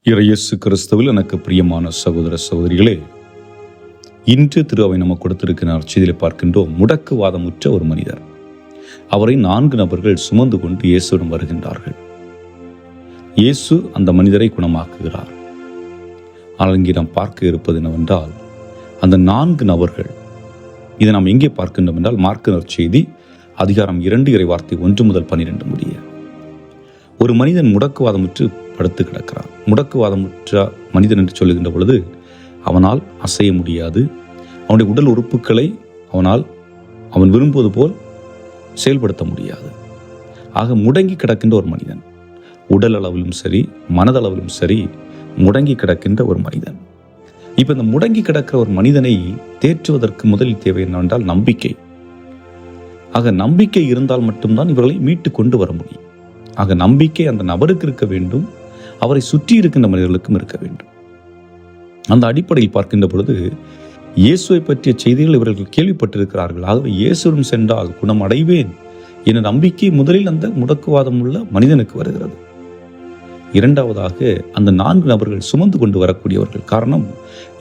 இயேசு கிறிஸ்துவில் எனக்கு பிரியமான சகோதர சகோதரிகளே, இன்று திரு அவை நமக்கு கொடுத்திருக்கிற நற்செய்தியிலே பார்க்கின்றோம். முடக்குவாதமுற்ற ஒரு மனிதர், அவரை 4 நபர்கள் சுமந்து கொண்டு இயேசுவிடம் வருகின்றார்கள். இயேசு அந்த மனிதரை குணமாக்குகிறார். ஆனால் இங்கே நாம் பார்க்க இருப்பது என்னவென்றால், அந்த 4 நபர்கள், இதை நாம் எங்கே பார்க்கின்றோம் என்றால், மார்க்கு நற்செய்தி அதிகாரம் 2 இறைவார்த்தை 1 முதல் 12 முடிய. ஒரு மனிதன் முடக்குவாதமுற்று படுத்து கிடக்கிறான். முடக்குவாதமுற்ற மனிதன் என்று சொல்லுகின்ற பொழுது, அவனால் அசைய முடியாது. அவனுடைய உடல் உறுப்புகளை அவன் விரும்புவது போல் செயல்படுத்த முடியாது. ஆக முடங்கி கிடக்கின்ற ஒரு மனிதன், உடல் அளவிலும் சரி மனதளவிலும் சரி முடங்கி கிடக்கின்ற ஒரு மனிதன். இப்ப இந்த முடங்கி கிடக்கிற ஒரு மனிதனை தேற்றுவதற்கு முதலில் தேவை என்னவென்றால் நம்பிக்கை. ஆக நம்பிக்கை இருந்தால் மட்டும்தான் இவர்களை மீட்டு கொண்டு வர முடியும். ஆக நம்பிக்கை அந்த நபருக்கு இருக்க வேண்டும், அவரை சுற்றி இருக்கின்ற மனிதர்களுக்கும் இருக்க வேண்டும். அந்த அடிப்படையில் பார்க்கின்ற பொழுது, இயேசுவை பற்றிய செய்திகள் இவர்கள் கேள்விப்பட்டிருக்கிறார்கள். ஆகவே இயேசுவிடம் சென்றால் குணம் அடைவேன் என்ற நம்பிக்கை முதலில் அந்த முடக்குவாதம் உள்ள மனிதனுக்கு வருகிறது. இரண்டாவதாக, அந்த 4 நபர்கள் சுமந்து கொண்டு வரக்கூடியவர்கள். காரணம்,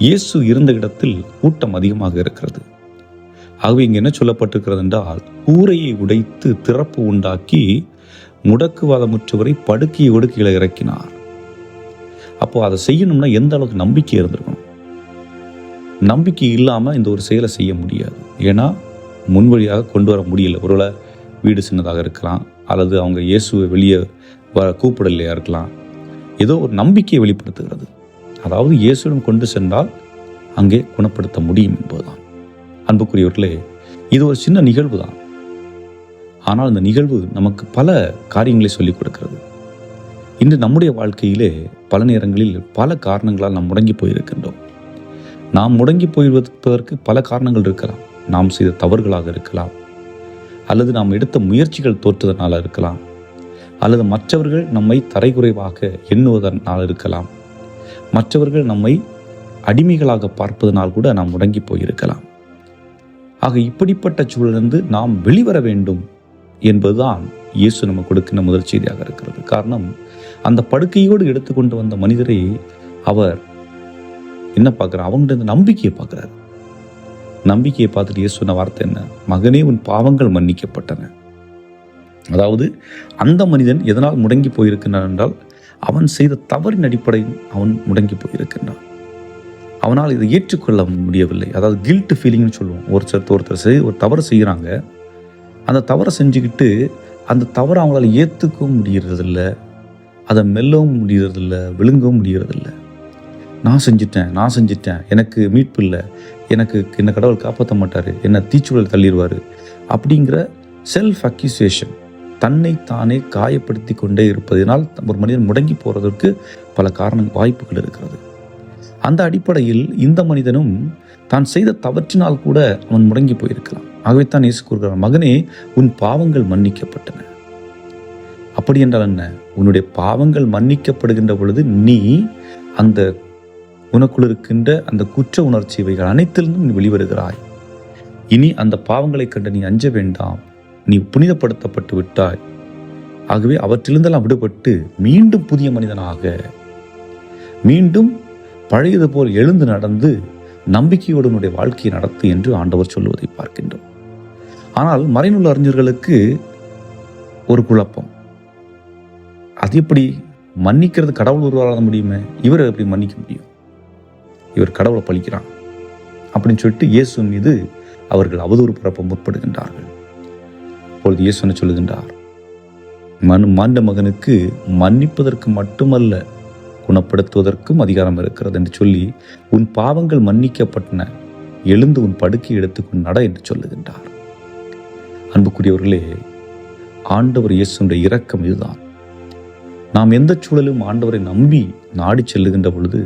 இயேசு இருந்த இடத்தில் கூட்டம் அதிகமாக இருக்கிறது. ஆகவே இங்கு என்ன சொல்லப்பட்டிருக்கிறது என்றால், கூரையை உடைத்து திறப்பு உண்டாக்கி முடக்குவாதமுற்றவரை படுக்கையோடு கீழே இறக்கினார். அப்போ அதை செய்யணும்னா எந்த அளவுக்கு நம்பிக்கை இருந்திருக்கணும். நம்பிக்கை இல்லாம இந்த ஒரு செயலை செய்ய முடியாது. ஏன்னா முன்வழியாக கொண்டு வர முடியல. ஒருவேளை வீடு சின்னதாக இருக்கலாம், அல்லது அவங்க இயேசுவை வெளியே கூப்பிடலையா இருக்கலாம். ஏதோ ஒரு நம்பிக்கையை வெளிப்படுத்துகிறது. அதாவது இயேசுவிடம் கொண்டு சென்றால் அங்கே குணப்படுத்த முடியும் என்பதுதான். அன்புக்குரியவர்களே, இது ஒரு சின்ன நிகழ்வு தான். ஆனால் இந்த நிகழ்வு நமக்கு பல காரியங்களை சொல்லிக் கொடுக்கிறது. இன்று நம்முடைய வாழ்க்கையிலே பல நேரங்களில் பல காரணங்களால் நாம் முடங்கி போயிருக்கின்றோம். நாம் முடங்கி போயிருப்பதற்கு பல காரணங்கள் இருக்கலாம். நாம் செய்த தவறுகளாக இருக்கலாம், அல்லது நாம் எடுத்த முயற்சிகள் தோற்றுவதனால இருக்கலாம், அல்லது மற்றவர்கள் நம்மை தரைக்குறைவாக எண்ணுவதனால் இருக்கலாம், மற்றவர்கள் நம்மை அடிமைகளாக பார்ப்பதனால் கூட நாம் முடங்கி போயிருக்கலாம். ஆக இப்படிப்பட்ட சூழலிருந்து நாம் வெளிவர வேண்டும் என்பதுதான் இயேசு நமக்கு கொடுக்கின்ற முதல் செய்தியாக இருக்கிறது. காரணம், அந்த படுக்கையோடு எடுத்துக்கொண்டு வந்த மனிதரை அவர் என்ன பார்க்கிறார்? அவங்களுடைய நம்பிக்கையை பார்க்கிறார். நம்பிக்கையை பார்த்துட்டு இயேசு சொன்ன வார்த்தை என்ன? மகனே, உன் பாவங்கள் மன்னிக்கப்பட்டன. அதாவது அந்த மனிதன் எதனால் முடங்கி போயிருக்கின்றான் என்றால், அவன் செய்த தவறின் அடிப்படையில் அவன் முடங்கி போயிருக்கின்றான். அவனால் இதை ஏற்றுக்கொள்ள முடியவில்லை. அதாவது கில்ட் ஃபீலிங்னு சொல்லுவோம். ஒருத்தர் ஒரு தவறு செய்கிறாங்க, அந்த தவறை செஞ்சுக்கிட்டு அந்த தவறை அவங்களால ஏற்றுக்கவும் முடியறதில்ல, அதை மெல்லவும் முடியறதில்ல, விழுங்கவும் முடியறதில்ல. நான் செஞ்சிட்டேன், எனக்கு மீட்பு இல்லை, என்ன கடவுள் காப்பாற்ற மாட்டார், என்ன தீச்சூழல் தள்ளிடுவார் அப்படிங்கிற செல்ஃப் அக்யூசேஷன், தன்னை தானே காயப்படுத்தி கொண்டே இருப்பதனால் ஒரு மனிதன் முடங்கி போகிறதற்கு பல வாய்ப்புகள் இருக்கிறது. அந்த அடிப்படையில் இந்த மனிதனும் தான் செய்த தவற்றினால் கூட அவன் முடங்கி போயிருக்கலாம். ஆகவே தான் இயேசு கூறுகிறார், மகனே, உன் பாவங்கள் மன்னிக்கப்பட்டன. அப்படி என்றால் என்ன? உன்னுடைய பாவங்கள் மன்னிக்கப்படுகின்ற பொழுது நீ அந்த உனக்குள் இருக்கின்ற அந்த குற்ற உணர்ச்சி இவைகள் அனைத்திலிருந்தும் நீ வெளிவருகிறாய். இனி அந்த பாவங்களை கண்டு நீ அஞ்ச வேண்டாம். நீ புனிதப்படுத்தப்பட்டு விட்டாய். ஆகவே அவற்றிலிருந்தெல்லாம் விடுபட்டு மீண்டும் புதிய மனிதனாக, மீண்டும் பழையது போல் எழுந்து நடந்து நம்பிக்கையோடு உன்னுடைய வாழ்க்கையை நடத்து என்று ஆண்டவர் சொல்லுவதை பார்க்கின்றோம். ஆனால் மறைநூல் அறிஞர்களுக்கு ஒரு குழப்பம். அது எப்படி மன்னிக்கிறது? கடவுள் ஒருவரால் முடியுமே, இவர் எப்படி மன்னிக்க முடியும்? இவர் கடவுளை பழிக்கிறான் அப்படின்னு சொல்லிட்டு இயேசு மீது அவர்கள் அவதூறு பரப்ப முற்படுகின்றார்கள். அப்பொழுது இயேசு என்ன சொல்லுகின்றார்? மாண்ட மகனுக்கு மன்னிப்பதற்கு மட்டுமல்ல, குணப்படுத்துவதற்கும் அதிகாரம் இருக்கிறது என்று சொல்லி, உன் பாவங்கள் மன்னிக்கப்பட்டன, எழுந்து உன் படுக்கை எடுத்துக்கொண்டு நட என்று சொல்லுகின்றார். அன்புக்குரியவர்களே, ஆண்டவர் இயேசுடைய இரக்கம் இதுதான். நாம் எந்த சூழலும் ஆண்டவரை நம்பி நாடி செல்லுகின்ற பொழுது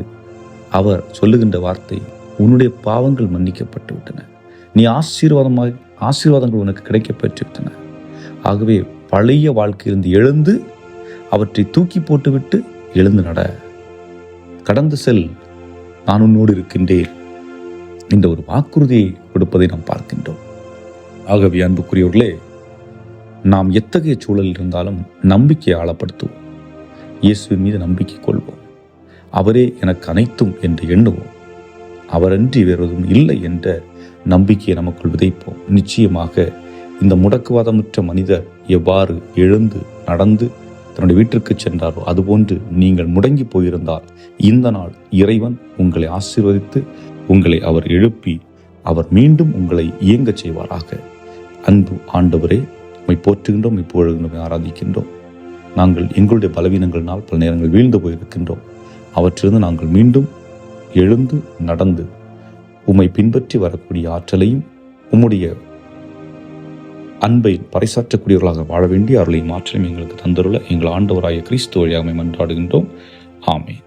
அவர் சொல்லுகின்ற வார்த்தை, உன்னுடைய பாவங்கள் மன்னிக்கப்பட்டு விட்டன, நீ ஆசீர்வாதங்கள் உனக்கு கிடைக்க பெற்று விட்டன. ஆகவே பழைய வாழ்க்கையிலிருந்து எழுந்து அவற்றை தூக்கி போட்டுவிட்டு எழுந்து நட, கடந்து செல், நான் உன்னோடு இருக்கின்றேன் என்ற ஒரு வாக்குறுதியை கொடுப்பதை நாம் பார்க்கின்றோம். ஆகவே அன்புக்குரியவர்களே, நாம் எத்தகைய சூழலில் இருந்தாலும் நம்பிக்கையை ஆழப்படுத்துவோம். இயேசுவின் மீது நம்பிக்கை கொள்வோம். அவரே எனக்கு அனைத்தும் என்று எண்ணுவோம். அவரன்றி வேறொதும் இல்லை என்ற நம்பிக்கையை நமக்குள் விதைப்போம். நிச்சயமாக இந்த முடக்குவாதமுற்ற மனிதர் எவ்வாறு எழுந்து நடந்து தன்னுடைய வீட்டிற்கு சென்றாரோ அதுபோன்று நீங்கள் முடங்கி போயிருந்தால் இந்த நாள் இறைவன் உங்களை ஆசீர்வதித்து உங்களை அவர் எழுப்பி அவர் மீண்டும் உங்களை இயங்கச் செய்வாராக. அன்பு ஆண்டவரே, உம்மை போற்றுகின்றோம், இப்பொழுது ஆராதிக்கின்றோம். நாங்கள் எங்களுடைய பலவீனங்களினால் பல நேரங்கள் வீழ்ந்து போயிருக்கின்றோம். அவற்றிலிருந்து நாங்கள் மீண்டும் எழுந்து நடந்து உம்மை பின்பற்றி வரக்கூடிய ஆற்றலையும் உம்முடைய அன்பை பறைசாற்றக்கூடியவர்களாக வாழ வேண்டிய அருளையும் ஆற்றலையும் எங்களுக்கு தந்தருள எங்கள் ஆண்டவராய கிறிஸ்து வழியாக மன்றாடுகின்றோம். ஆமென்.